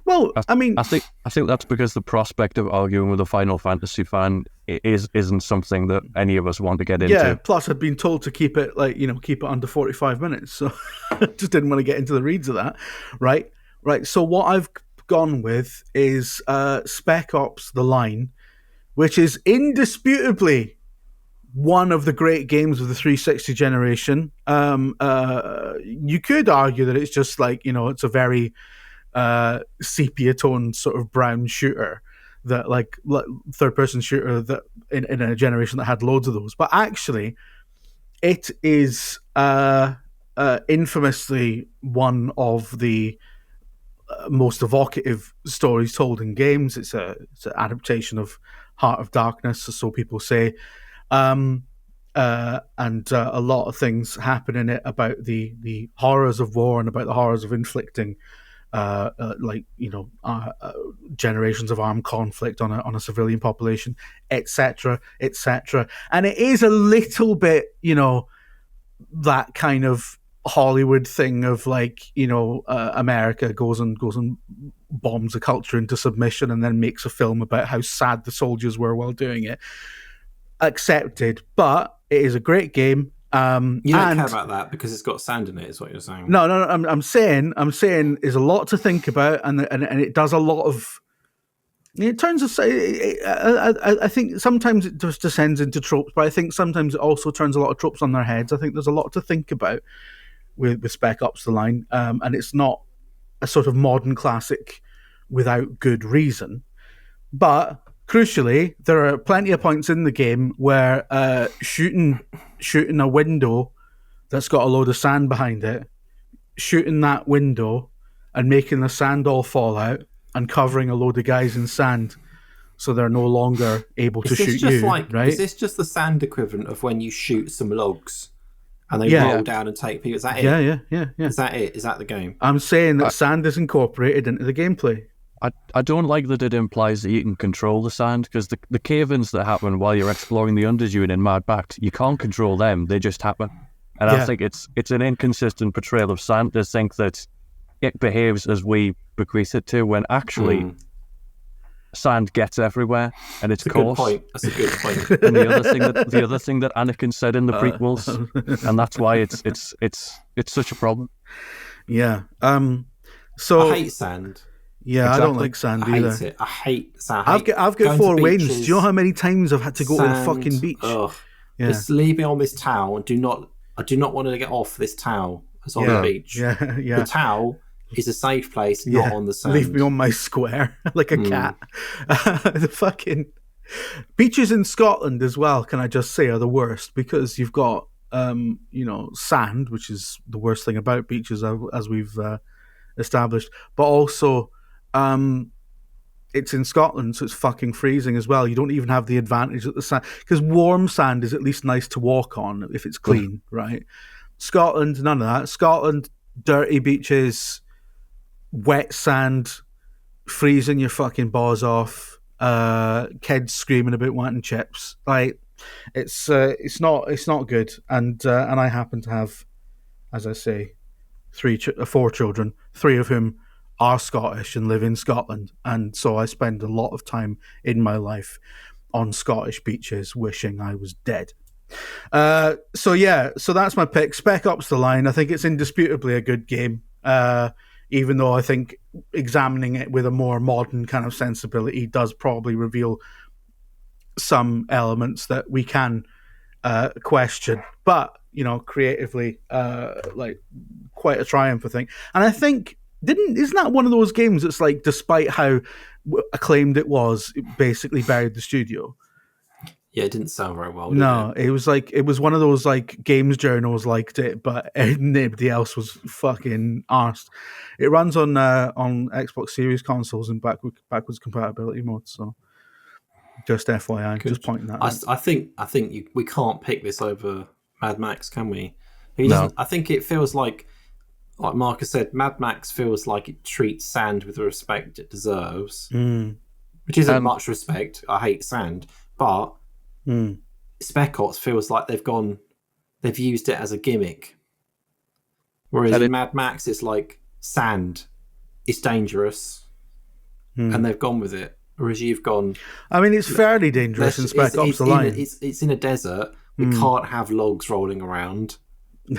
Well, I mean, I think that's because the prospect of arguing with a Final Fantasy fan isn't something that any of us want to get into. Yeah. Plus, I'd been told to keep it keep it under 45 minutes, so I just didn't want to get into the reeds of that. Right. So what I've gone with is Spec Ops: The Line, which is indisputably one of the great games of the 360 generation. You could argue that it's just it's a very sepia tone sort of brown shooter, that like third person shooter that in a generation that had loads of those. But actually, it is infamously one of the most evocative stories told in games. It's an adaptation of Heart of Darkness, so people say. And a lot of things happen in it about the horrors of war and about the horrors of inflicting generations of armed conflict on a civilian population, etc., etc. And it is a little bit, that kind of Hollywood thing of America goes and bombs a culture into submission and then makes a film about how sad the soldiers were while doing it. Accepted, but it is a great game. You don't care about that because it's got sand in it, is what you're saying. No. I'm saying there's a lot to think about, and it does a lot of. It turns out, I think sometimes it just descends into tropes, but I think sometimes it also turns a lot of tropes on their heads. I think there's a lot to think about with Spec Ops: The Line, and it's not a sort of modern classic without good reason, but. Crucially, there are plenty of points in the game where shooting a window that's got a load of sand behind it, shooting that window and making the sand all fall out and covering a load of guys in sand so they're no longer able to shoot you, right? Is this just the sand equivalent of when you shoot some logs and they roll down and take people? Is that it? Yeah. Is that it? Is that the game? I'm saying that sand is incorporated into the gameplay. I don't like that it implies that you can control the sand, because the cave-ins that happen while you're exploring the Underdune in Mad Max, you can't control them, they just happen. And I think it's an inconsistent portrayal of sand to think that it behaves as we bequeath it to, when actually sand gets everywhere and it's coarse. That's a good point. And the other thing that Anakin said in the prequels, and that's why it's such a problem. Yeah. So I hate sand. Yeah, exactly. I don't like sand either. I hate sand. I've got 4 wins. Do you know how many times I've had to go to the fucking beach? Ugh. Yeah. Just leave me on this towel. I do not want to get off this towel. It's on the beach. Yeah. The towel is a safe place, not on the sand. Leave me on my square like a cat. The fucking beaches in Scotland as well, can I just say, are the worst, because you've got sand, which is the worst thing about beaches as we've established, but also it's in Scotland, so it's fucking freezing as well. You don't even have the advantage that the sand, because warm sand is at least nice to walk on if it's clean, right? Scotland, none of that. Scotland, dirty beaches, wet sand, freezing your fucking balls off, kids screaming about wanting chips. Like, it's not good. And I happen to have, as I say, 4 children, 3 of whom are Scottish and live in Scotland, and so I spend a lot of time in my life on Scottish beaches wishing I was dead. So that's my pick. Spec Ops: The Line. I think it's indisputably a good game, even though I think examining it with a more modern kind of sensibility does probably reveal some elements that we can question, but creatively, quite a triumph, I think. And I think isn't that one of those games that's like, despite how acclaimed it was, it basically buried the studio? Yeah, it didn't sound very well. No, it was one of those like games journals liked it, but nobody else was fucking arsed. It runs on Xbox Series consoles in backwards compatibility mode, so just FYI, just pointing that out. I think we can't pick this over Mad Max, can we? No. I think it feels like Marcus said, Mad Max feels like it treats sand with the respect it deserves, which isn't much respect. I hate sand, but Spec Ops feels like they've used it as a gimmick. Whereas in Mad Max, it's like sand, it's dangerous, and they've gone with it, whereas you've gone. I mean, it's fairly dangerous in Spec Ops: The Line. It's in a desert. We can't have logs rolling around.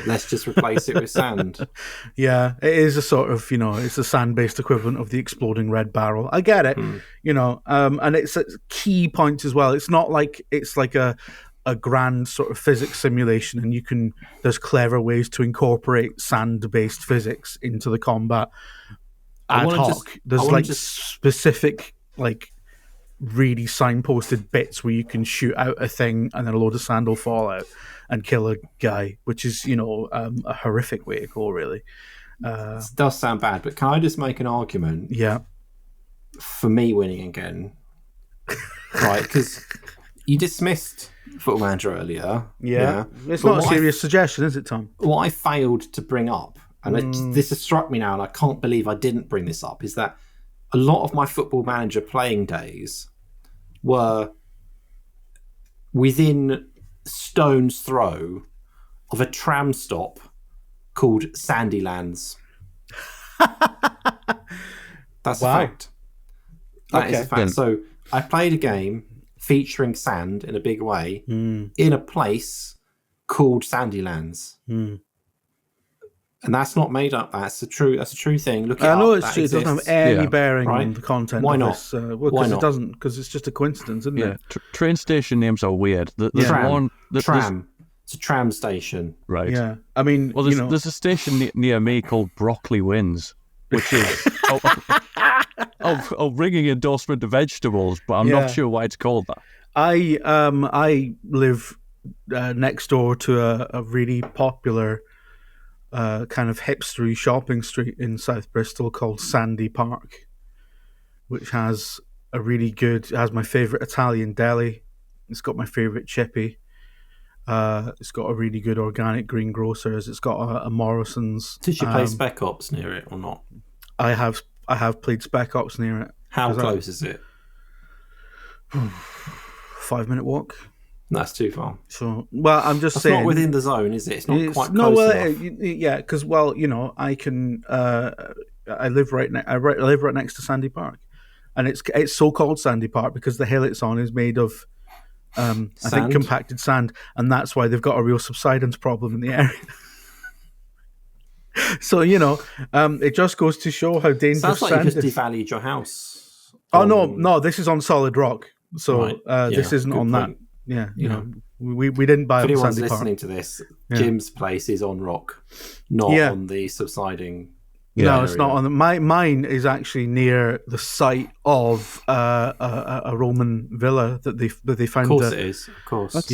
Let's just replace it with sand. Yeah, it is a sort of, it's a sand-based equivalent of the exploding red barrel. I get it, and it's a key point as well. It's not like it's like a grand sort of physics simulation, and there's clever ways to incorporate sand-based physics into the combat ad hoc. There's specific, really signposted bits where you can shoot out a thing and then a load of sand will fall out and kill a guy, which is, a horrific way to go, really. It does sound bad, but can I just make an argument? Yeah. For me winning again, right? Because you dismissed Football Manager earlier. Yeah. It's not a serious suggestion, is it, Tom? What I failed to bring up, and this has struck me now, and I can't believe I didn't bring this up, is that a lot of my Football Manager playing days were within stone's throw of a tram stop called Sandylands. That's a fact. That is a fact. So I played a game featuring sand in a big way in a place called Sandylands. And that's not made up. That's a true thing. Look, I know it's true. It doesn't have any bearing on the content. Why not? This. Because it doesn't. Because it's just a coincidence, isn't it? Train station names are weird. Tram. It's a tram station. Right. Yeah. I mean, there's a station near me called Broccoli Wins, which is ringing endorsement to vegetables, but I'm not sure why it's called that. I live next door to a really popular kind of hipstery shopping street in South Bristol called Sandy Park, which has it has my favourite Italian deli. It's got my favourite chippy. It's got a really good organic greengrocers. It's got a Morrison's. Did you play Spec Ops near it or not? I have played Spec Ops near it. How close is it? 5-minute walk. That's too far. So, I'm just saying. It's not within the zone, is it? It's not quite close enough. Yeah, because I can. I live right next to Sandy Park, and it's so called Sandy Park because the hill it's on is made of, I think, compacted sand, and that's why they've got a real subsidence problem in the area. So it just goes to show how dangerous sounds like sand you just is. devalued your house. Oh no! This is on solid rock, so this isn't on point. that. Yeah, we didn't buy it. If on anyone's Sandy listening Park. to this, Jim's place is on rock, not on the subsiding. No, it's not on. Mine is actually near the site of a Roman villa that they found. Of course, it is. Of course,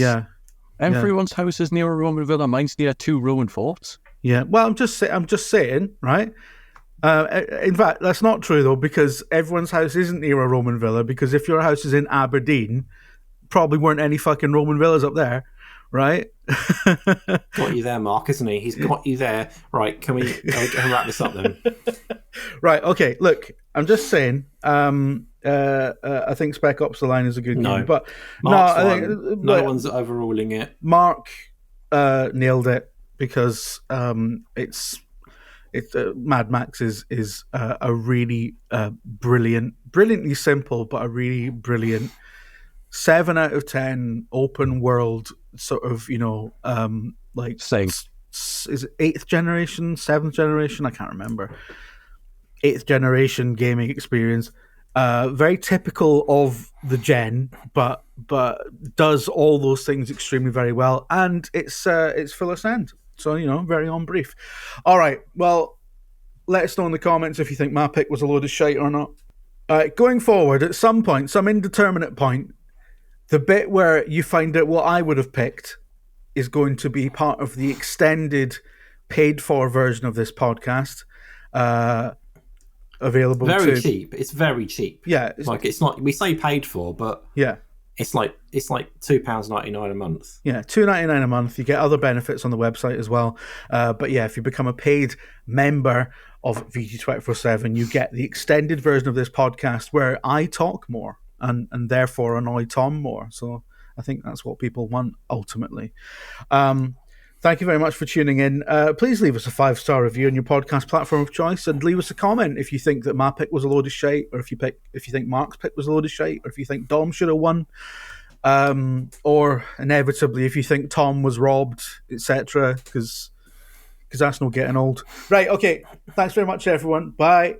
Everyone's house is near a Roman villa. Mine's near 2 Roman forts. Yeah, well, I'm just saying, right? In fact, that's not true though, because everyone's house isn't near a Roman villa. Because if your house is in Aberdeen, probably weren't any fucking Roman villas up there, right? Got you there, Mark, isn't he? He's got you there. Right, can we wrap this up then? Right, okay. Look, I'm just saying. I think Spec Ops: The Line is a good game, but Mark's no one's overruling it. Mark nailed it because Mad Max is a really brilliantly simple, but a really brilliant 7 out of 10 open world sort of, is it 8th generation, 7th generation? I can't remember. 8th generation gaming experience. Very typical of the gen, but does all those things extremely very well, and it's full of sand. So, very on brief. All right, well, let us know in the comments if you think my pick was a load of shite or not. All right, going forward, at some point, some indeterminate point, the bit where you find out what I would have picked is going to be part of the extended, paid-for version of this podcast. Available very cheap. It's very cheap. Yeah, it's not. We say paid for, but yeah, it's like £2.99 a month. Yeah, $2.99 a month. You get other benefits on the website as well. But yeah, if you become a paid member of VG247, you get the extended version of this podcast where I talk more and therefore annoy Tom more. So I think that's what people want ultimately. Thank you very much for tuning in. Please leave us a 5-star review on your podcast platform of choice, and leave us a comment if you think that my pick was a load of shite, or if you think Mark's pick was a load of shite, or if you think Dom should have won, or inevitably if you think Tom was robbed, etc. Because that's not getting old. Right, okay. Thanks very much, everyone. Bye.